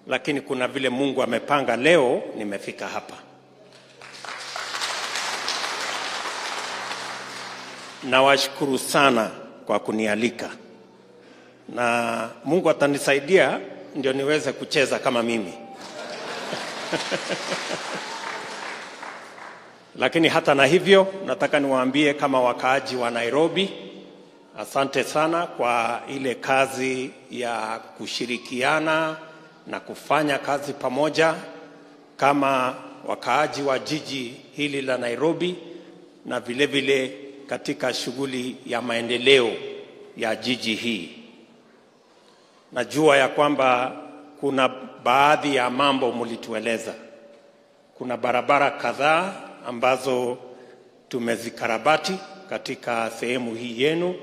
lakini kuna vile Mungu amepanga leo nimefika hapa. Nawashukuru sana kwa kunialika. Na Mungu atanisaidia ndio niweze kucheza kama mimi. Lakini hata na hivyo nataka niwaambie kama wakaaji wa Nairobi, asante sana kwa ile kazi ya kushirikiana na kufanya kazi pamoja kama wakaaji wa jiji hili la Nairobi, na vile vile katika shughuli ya maendeleo ya jiji hii. Najua ya kwamba kuna baadhi ya mambo mlitueleza. Kuna barabara kadhaa ambazo tumezikarabati katika sehemu hii yenu,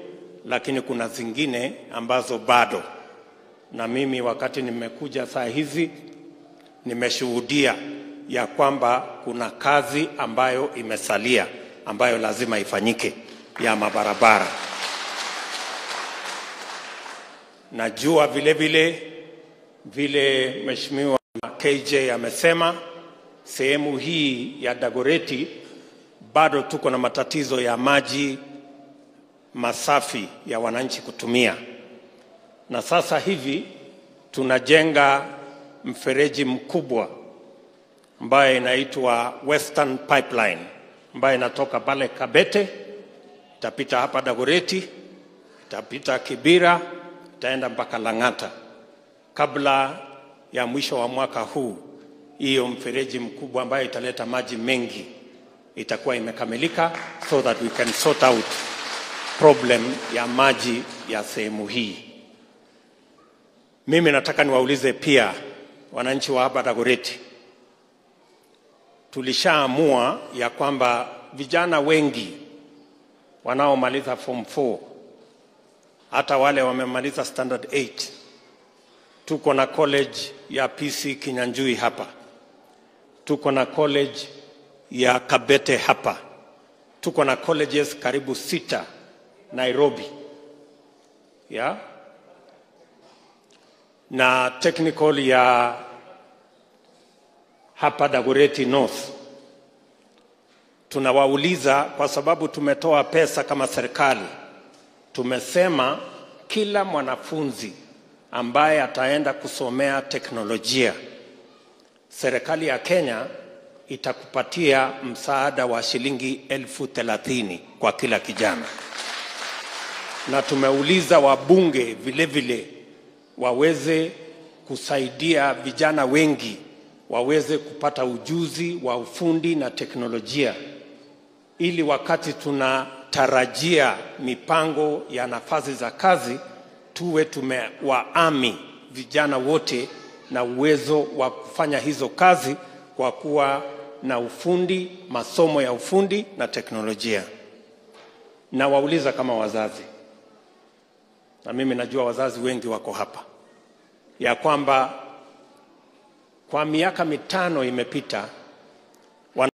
lakini kuna zingine ambazo bado. Na mimi wakati nimekuja saa hizi nimeshuhudia ya kwamba kuna kazi ambayo imesalia ambayo lazima ifanyike ya mabarabara. Najua vile Mheshimiwa KJ amesema sehemu hii ya Dagoretti bado tuko na matatizo ya maji masafi ya wananchi kutumia. Na sasa hivi tunajenga mfereji mkubwa ambaye inaitwa Western Pipeline, ambaye inatoka pale Kabete, itapita hapa Dagoretti, itapita Kibira, itaenda mpaka Lang'ata. Kabla ya mwisho wa mwaka huu, hiyo mfereji mkubwa ambayo italeta maji mengi itakuwa imekamilika, so that we can sort out problem ya maji ya sehemu hii. Mimi nataka niwaulize pia wananchi wa hapa Dagoretti. Tulishaamua ya kwamba vijana wengi wanaomaliza form 4, hata wale wamemaliza standard 8, tuko na college ya PC Kinyanjui hapa, tuko na college ya Kabete hapa, tuko na colleges karibu 6 Nairobi, na technical ya hapa Dagoretti North. Tunawauliza kwa sababu tumetoa pesa kama serikali. Tumesema kila mwanafunzi ambaye ataenda kusomea teknolojia, serikali ya Kenya itakupatia msaada wa shilingi 30,000 kwa kila kijana. Na tumeuliza wabunge vile vile waweze kusaidia vijana wengi waweze kupata ujuzi wa ufundi na teknolojia, ili wakati tunatarajia mipango ya nafasi za kazi tuwe tumewaami vijana wote na uwezo wa kufanya hizo kazi kwa kuwa na ufundi, masomo ya ufundi na teknolojia. Na wauliza kama wazazi, na mimi najua wazazi wengi wako hapa, ya kwamba kwa miaka 5 imepita